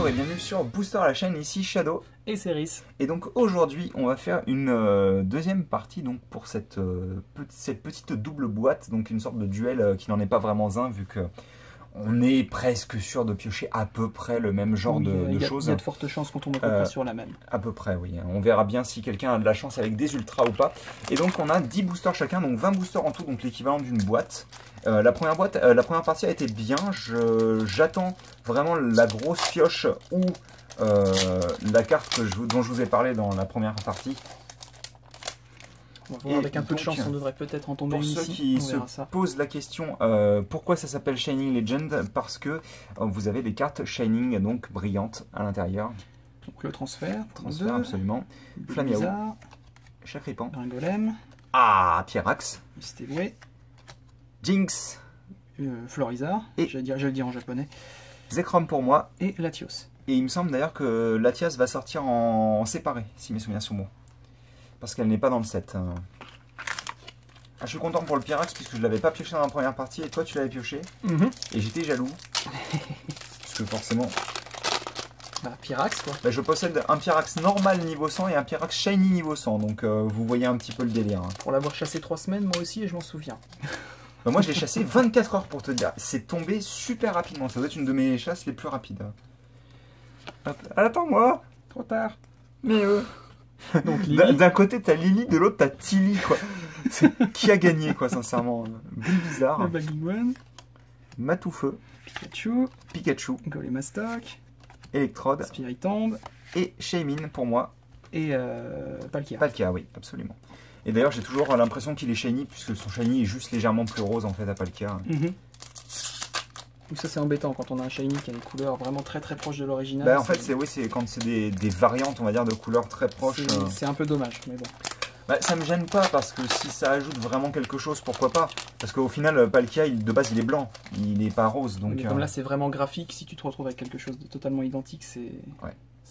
et bienvenue sur Booster à la chaîne, ici Shadow et Céris. Et donc aujourd'hui on va faire une deuxième partie donc pour cette petite double boîte, donc une sorte de duel qui n'en est pas vraiment un vu que on est presque sûr de piocher à peu près le même genre de choses. Il y a de fortes chances qu'on tombe à peu près sur la même. À peu près, oui. On verra bien si quelqu'un a de la chance avec des ultras ou pas. Et donc on a 10 boosters chacun, donc 20 boosters en tout, donc l'équivalent d'une boîte. La première partie a été bien. J'attends vraiment la grosse pioche ou la carte dont je vous ai parlé dans la première partie. On va voir, avec un peu de chance, on devrait peut-être en tomber une ici. Pour ceux qui se posent la question pourquoi ça s'appelle Shining Legend, parce que vous avez des cartes Shining, donc brillantes à l'intérieur. Donc le transfert, absolument. Flamiaou, Chakripan, Gringolem, Pyrax, Mysteway, Jinx, Florizarre, et je le dis en japonais, Zekrom pour moi, et Latios. Et il me semble d'ailleurs que Latias va sortir en séparé, si mes souvenirs sont bons. Parce qu'elle n'est pas dans le set. Je suis content pour le Pyrax puisque je l'avais pas pioché dans la première partie et toi tu l'avais pioché. Et j'étais jaloux. Parce que forcément... Pyrax quoi. Je possède un Pyrax normal niveau 100 et un Pyrax Shiny niveau 100. Donc vous voyez un petit peu le délire. Pour l'avoir chassé 3 semaines moi aussi et je m'en souviens. Moi je l'ai chassé 24 heures pour te dire. C'est tombé super rapidement. Ça doit être une de mes chasses les plus rapides. Attends-moi. Trop tard. Mais d'un côté t'as Lily, de l'autre t'as Tilly quoi. Qui a gagné quoi sincèrement. Bizarre. Le Baggyone, Matoufeu, Pikachu, Golemastoc, Electrode, Spiritomb et Shaymin pour moi. Et Palkia. Palkia, oui, absolument. Et d'ailleurs j'ai toujours l'impression qu'il est shiny puisque son shiny est juste légèrement plus rose en fait à Palkia. Donc ça c'est embêtant quand on a un shiny qui a une couleur vraiment très proche de l'original. En fait c'est quand c'est des variantes on va dire de couleurs très proches. C'est un peu dommage mais bon. Ça me gêne pas parce que si ça ajoute vraiment quelque chose pourquoi pas. Parce qu'au final Palkia de base il est blanc, il n'est pas rose. Donc, mais comme là c'est vraiment graphique, si tu te retrouves avec quelque chose de totalement identique c'est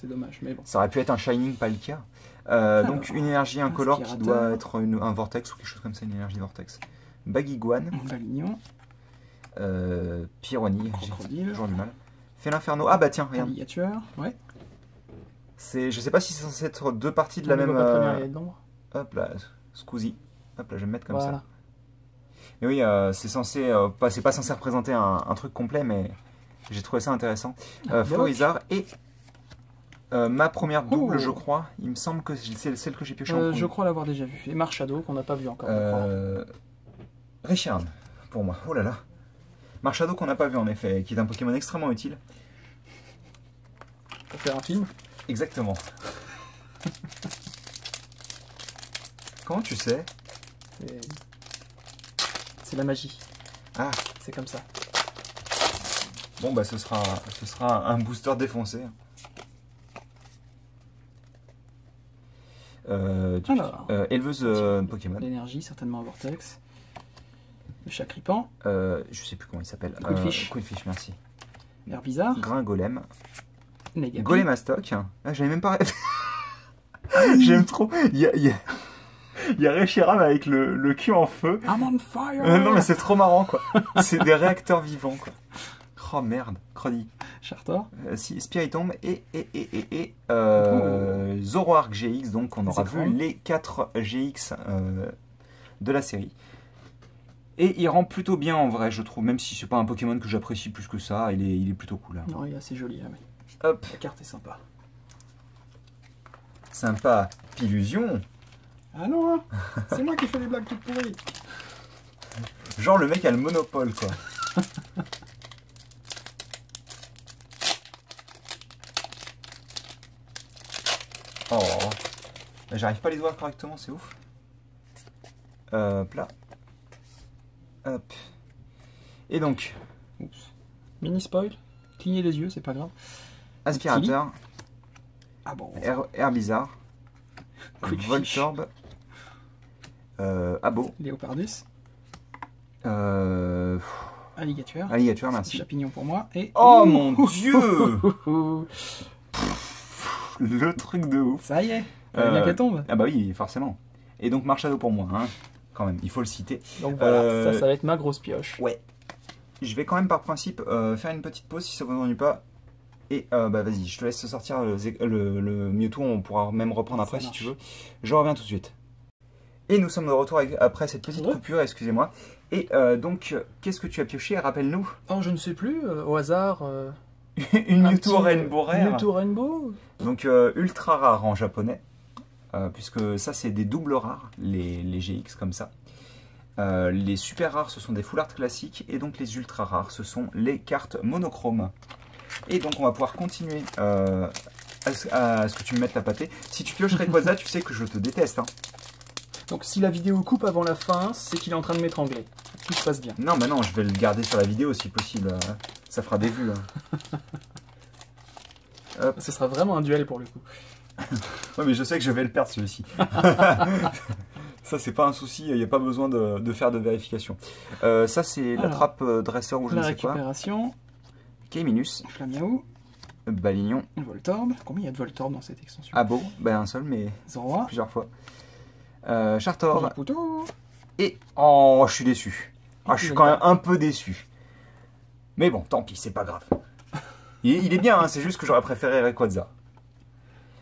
dommage mais bon. Ça aurait pu être un Shining Palkia. Donc une énergie incolore qui doit être un vortex ou quelque chose comme ça, une énergie vortex. Baguiguane. Balignon. Pyroni, Crocodile, j'ai toujours du mal. Félinferno, tiens, regarde. Alligator, ouais. Je sais pas si c'est censé être deux parties de la même. Hop là, Scoozy. Hop là, je vais me mettre comme ça. Mais oui, c'est censé. C'est pas censé représenter un truc complet, mais j'ai trouvé ça intéressant. Florizarre et ma première double, je crois. Il me semble que c'est celle que j'ai pioché en premier. Je crois l'avoir déjà vue. Et Marshadow qu'on n'a pas vu encore. Richard, pour moi. Oh là là. Marshadow qu'on n'a pas vu en effet, qui est un Pokémon extrêmement utile. Pour faire un film. Exactement. Comment tu sais? C'est la magie. C'est comme ça. Bon ce sera un booster défoncé. Éleveuse Pokémon. L'énergie, certainement un Vortex. Le Chakripan. Je sais plus comment il s'appelle. Quillfish. Quillfish, merci. Herbizarre. Gringolem. Negapi. Golemastoc. J'avais même pas... J'aime trop. Il y a Reshiram avec le cul en feu. I'm on fire. Non mais c'est trop marrant quoi. C'est des réacteurs vivants quoi. Oh merde. Crony. Chartor. Spiritomb et Zoroark GX. Donc on aura vu les 4 GX de la série. Et il rend plutôt bien en vrai, je trouve, même si c'est pas un Pokémon que j'apprécie plus que ça, il est plutôt cool. Non, il est assez joli, oui. Hop. La carte est sympa. Sympa, Pillusion. Ah non, c'est moi qui fais des blagues toutes pourries. Genre le mec a le monopole, quoi. Oh, j'arrive pas à les voir correctement, c'est ouf. Là. Hop. Et donc, mini spoil, clignez les yeux, c'est pas grave. Aspirateur. Bon. Herbizarre. Voltorb. Abo. Léopardus. Alligator. Alligator, merci. Chapignon pour moi. Et... Oh mon dieu. Le truc de ouf. Ça y est, bien qu'elle tombe. Bah oui, forcément. Et donc Marshadow pour moi, hein. Quand même, il faut le citer. Donc voilà, ça va être ma grosse pioche. Ouais. Je vais quand même par principe faire une petite pause si ça vous ennuie pas. Et bah vas-y, je te laisse sortir le Mewtwo, on pourra même reprendre après si tu veux. Je reviens tout de suite. Et nous sommes de retour après cette petite coupure, excusez-moi. Et donc, qu'est-ce que tu as pioché? Rappelle-nous. Oh, je ne sais plus, au hasard. Une Mewtwo Rainbow Rare. Mewtwo Rainbow. Donc, ultra rare en japonais. Puisque ça, c'est des doubles rares, les GX comme ça. Les super rares, ce sont des full art classiques. Et donc, les ultra rares, ce sont les cartes monochromes. Et donc, on va pouvoir continuer à ce que tu me mettes la pâtée. Si tu pioches Rayquaza, tu sais que je te déteste. Hein. Donc si la vidéo coupe avant la fin, c'est qu'il est en train de m'étrangler. Tout se passe bien. Non, mais non, je vais le garder sur la vidéo si possible. Ça fera des vues. Hop. Ce sera vraiment un duel pour le coup. Ouais, mais je sais que je vais le perdre celui-ci. Ça, c'est pas un souci, il n'y a pas besoin de faire de vérification. Ça, c'est la trappe dresseur ou je ne sais quoi. La récupération. K-Minus. Flamiaou. Balignon. Voltorb. Combien il y a de Voltorb dans cette extension? Ah bon, ben un seul, mais Zoroark. Plusieurs fois. Chartor. Poutou. Et... Oh, je suis déçu. Ah, je suis quand même un peu déçu. Mais bon, tant pis, c'est pas grave. Il est bien, hein, c'est juste que j'aurais préféré Rayquaza.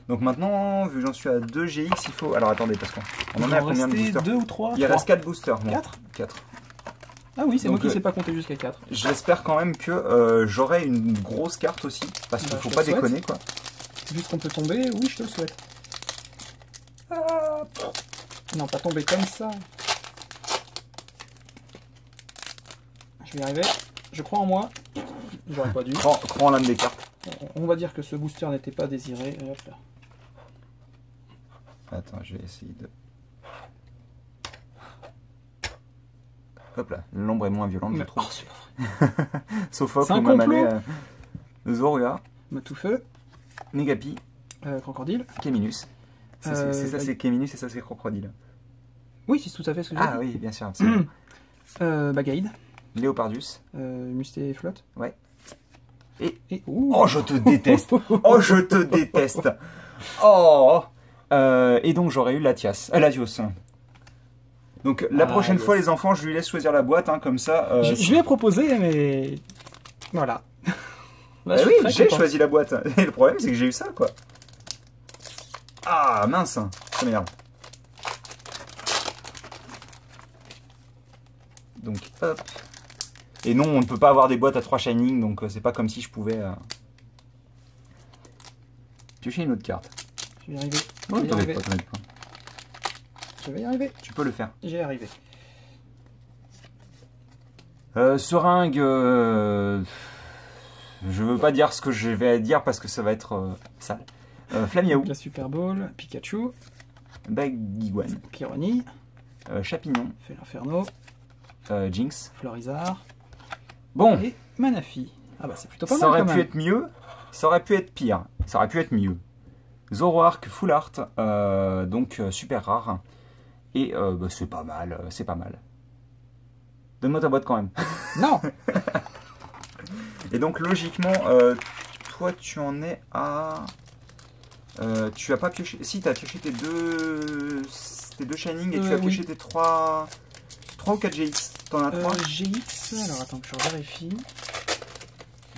Donc maintenant, vu que j'en suis à 2 GX, il faut... Alors attendez, parce qu'on en a combien de boosters? 2 ou 3? Il reste 4 boosters. 4. Ah oui, c'est moi qui ne sais pas compter jusqu'à 4. J'espère quand même que j'aurai une grosse carte aussi, parce qu'il faut pas déconner, quoi. Vu ce qu'on peut tomber, oui, je te le souhaite. Non, pas tomber comme ça. Je vais y arriver. Je crois en moi. J'aurais pas dû. Crois en l'âme des cartes. On va dire que ce booster n'était pas désiré. Et hop là. Attends, je vais essayer de... Hop là, l'ombre est moins violente, je trouve. Oh, c'est pas vrai. Sophocle, ou même aller Zorua. Matoufeu. Negapi. Crocodile. K-Minus. C'est ça, c'est K-Minus et ça, c'est Crocodile. Oui, c'est tout à fait ce que j'ai dit. Ah oui, bien sûr. Bagaïd. Léopardius. Musté Flotte. Ouais. Et... Oh, je te déteste. Oh, je te déteste. Oh. Et donc, j'aurais eu Latias. Latios. Donc, la prochaine fois, les enfants, je lui laisse choisir la boîte, hein, comme ça. Je lui ai proposé, mais... Voilà. Là, oui, j'ai choisi la boîte. Et le problème, c'est que j'ai eu ça, quoi. Ah, mince. Ça m'énerve. Donc, hop. Et non, on ne peut pas avoir des boîtes à 3 Shining, donc c'est pas comme si je pouvais... piocher une autre carte. Je vais y arriver. Ouais, je vais y arriver. Tu peux le faire. J'ai arrivé. Seringue... Je veux pas dire ce que je vais dire parce que ça va être sale. Flamiaou. La Super Bowl. Pikachu. Baguiguane. Pyroni. Chapignon. Felinferno. Jinx. Florizard. Bon. Et Manafi. Ah bah c'est plutôt pas mal. Ça aurait pu être mieux. Ça aurait pu être pire. Ça aurait pu être mieux. Zoroark Full Art. Donc super rare. Et bah, c'est pas mal. C'est pas mal. Donne-moi ta boîte quand même. Non. Et donc logiquement, toi tu en es à... tu as pas pioché... Si, tu as pioché tes deux Shining et tu as pioché tes 3 ou 4 GX. T'en as 3 GX, alors attends que je vérifie.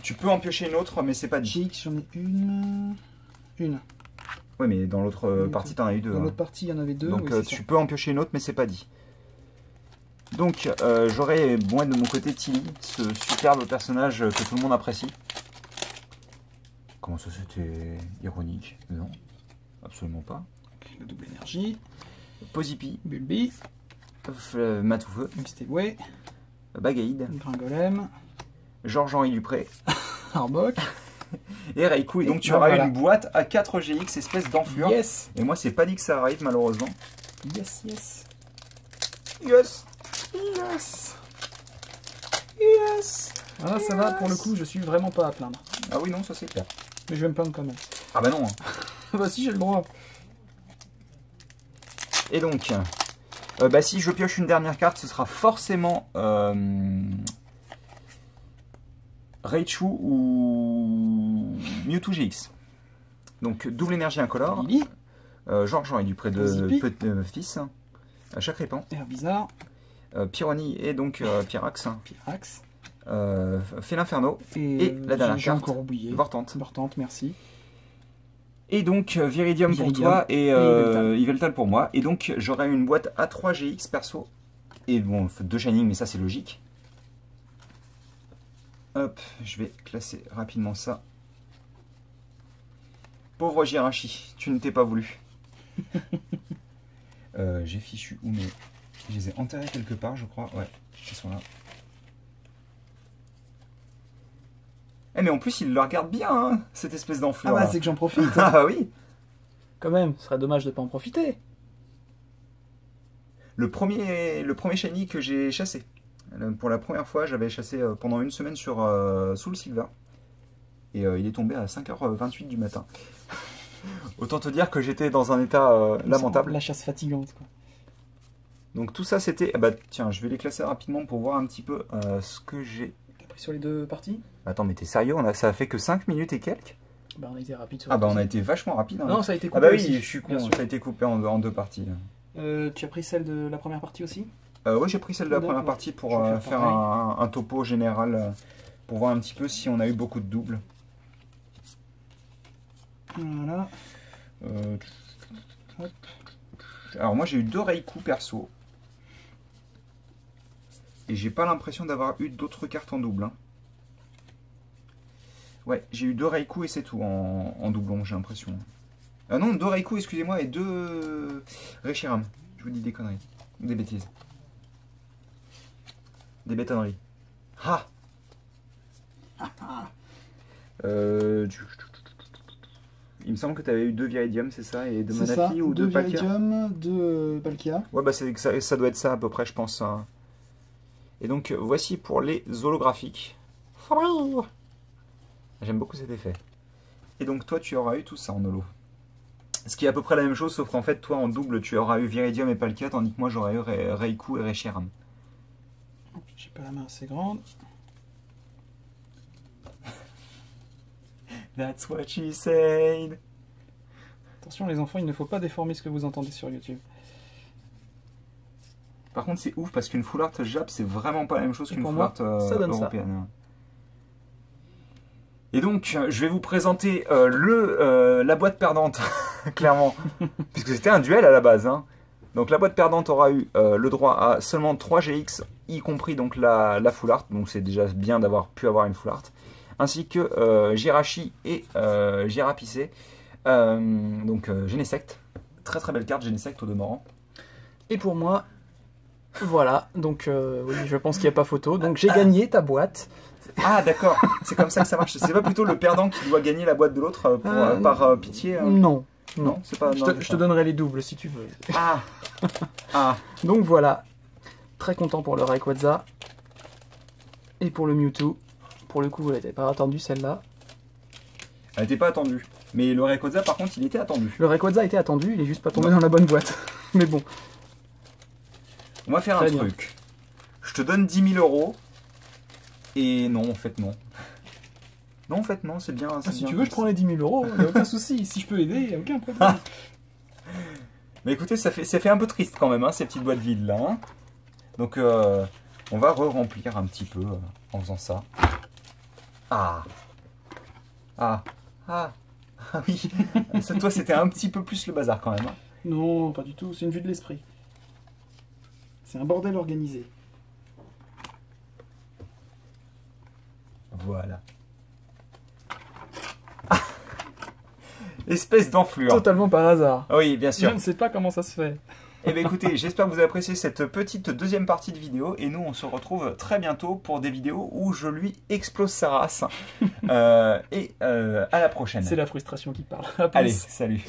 Tu peux en piocher une autre, mais c'est pas dit. GX, j'en ai une. Oui, mais dans l'autre partie, t'en as eu 2. Dans l'autre partie, il y en avait 2. Donc tu peux en piocher une autre, mais c'est pas dit. Donc, j'aurais, moi de mon côté, Tilly, ce superbe personnage que tout le monde apprécie. Comment ça, c'était ironique? Non, absolument pas. La double énergie. Posipi. Bulbi. Matoufeu. Misteway. Bagaïd. Gringolem. Georges-Henri Dupré. Arbok. Et Raikou. Et donc, tu auras une boîte à 4 GX, espèce d'enflure. Yes. Et moi, c'est pas dit que ça arrive, malheureusement. Yes, yes. Yes. Yes. Yes. Ah, ça va, pour le coup, je suis vraiment pas à plaindre. Ah oui, non, ça c'est clair. Mais je vais me plaindre quand même. Ah bah non. Bah si, j'ai le droit. Et donc, bah si je pioche une dernière carte, ce sera forcément Raichu ou Mewtwo GX. Donc double énergie incolore. Georges-Henri Dupré de fils. Chakrépan. Air bizarre. Pyroni et donc Pyrax. Pyrax. fait l'inferno. Et la dernière carte, encore oublié. Vortante. Vortante, merci. Et donc Viridium pour toi et Yveltal pour moi. Et donc j'aurai une boîte A3 GX perso. Et bon, 2 Shining, mais ça c'est logique. Hop, je vais classer rapidement ça. Pauvre Jirachi, tu ne t'es pas voulu. J'ai fichu où, mais je les ai enterrés quelque part, je crois. Ouais, ils sont là. Eh mais en plus, il le regarde bien, hein, cette espèce d'enflure. Ah bah, c'est que j'en profite. Ah bah oui. Quand même, ce serait dommage de pas en profiter. Le premier shiny que j'ai chassé. Pour la première fois, j'avais chassé pendant une semaine sur Soul Silver. Et il est tombé à 5h28 du matin. Autant te dire que j'étais dans un état lamentable. La chasse fatigante, quoi. Donc tout ça, c'était... Ah bah tiens, je vais les classer rapidement pour voir un petit peu ce que j'ai... T'as pris sur les 2 parties? Attends, mais t'es sérieux? Ça a fait que 5 minutes et quelques? Bah on a été rapide sur Ah bah on a été vachement rapide. Hein. Non, ça a été coupé. Ah bah oui, aussi, je suis con, ça a été coupé en 2 parties. Tu as pris celle de la première partie aussi? Oui, j'ai pris celle de la première partie pour faire un topo général, pour voir un petit peu si on a eu beaucoup de doubles. Voilà. Alors moi j'ai eu 2 Raikou perso. Et j'ai pas l'impression d'avoir eu d'autres cartes en double. Hein. Ouais, j'ai eu 2 Raikou et c'est tout en doublon, j'ai l'impression. Ah non, 2 Raikou, excusez-moi, et 2 Reshiram. Je vous dis des conneries. Des bêtises. Des bétonneries. Ah Il me semble que tu avais eu 2 Viridium, c'est ça? Et 2 Manafi ou 2 Palkia? 2 Viridium, 2 Palkia. Ouais, bah ça doit être ça à peu près, je pense. Hein. Et donc, voici pour les holographiques. J'aime beaucoup cet effet. Et donc, toi, tu auras eu tout ça en holo. Ce qui est à peu près la même chose, sauf qu'en fait, toi, en double, tu auras eu Viridium et Palkia, tandis que moi, j'aurais eu Raikou et Reshiram. J'ai pas la main assez grande. That's what she said. Attention les enfants, il ne faut pas déformer ce que vous entendez sur YouTube. Par contre c'est ouf parce qu'une full art Jap c'est vraiment pas la même chose qu'une full art européenne. Et donc je vais vous présenter la boîte perdante, clairement. Puisque c'était un duel à la base. Hein. Donc la boîte perdante aura eu le droit à seulement 3 GX, y compris donc la full art. Donc c'est déjà bien d'avoir pu avoir une full art. Ainsi que Jirachi et Jirapicé. Donc Genesect. Très très belle carte Genesect au demeurant. Et pour moi, voilà. Donc oui, je pense qu'il n'y a pas photo. Donc j'ai gagné ta boîte. Ah d'accord, c'est comme ça que ça marche. C'est pas plutôt le perdant qui doit gagner la boîte de l'autre par pitié Non. Non, c'est pas. Je te donnerai les doubles si tu veux. Ah. Donc voilà. Très content pour le Rayquaza. Et pour le Mewtwo. Pour le coup, elle n'était pas attendue celle-là. Elle n'était pas attendue. Mais le Rayquaza, par contre, il était attendu. Le Rayquaza était attendu, il est juste pas tombé dans la bonne boîte. Mais bon. On va faire un truc. Je te donne 10 000 €. Et non, en fait, non. Non, en fait, non, c'est bien. Si tu veux, je prends les 10 000 €, il n'y a aucun souci. Si je peux aider, il n'y a aucun problème. Mais écoutez, ça fait un peu triste quand même, hein, ces petites boîtes vides là. Hein. Donc, on va re-remplir un petit peu en faisant ça. Ah oui, toi c'était un petit peu plus le bazar quand même. Hein. Non, pas du tout, c'est une vue de l'esprit. C'est un bordel organisé. Voilà. Espèce d'enflure. Totalement par hasard. Oui, bien sûr. Je ne sais pas comment ça se fait. Eh bien écoutez, j'espère que vous avez apprécié cette petite deuxième partie de vidéo et nous on se retrouve très bientôt pour des vidéos où je lui explose sa race. À la prochaine. C'est la frustration qui parle. Allez, salut.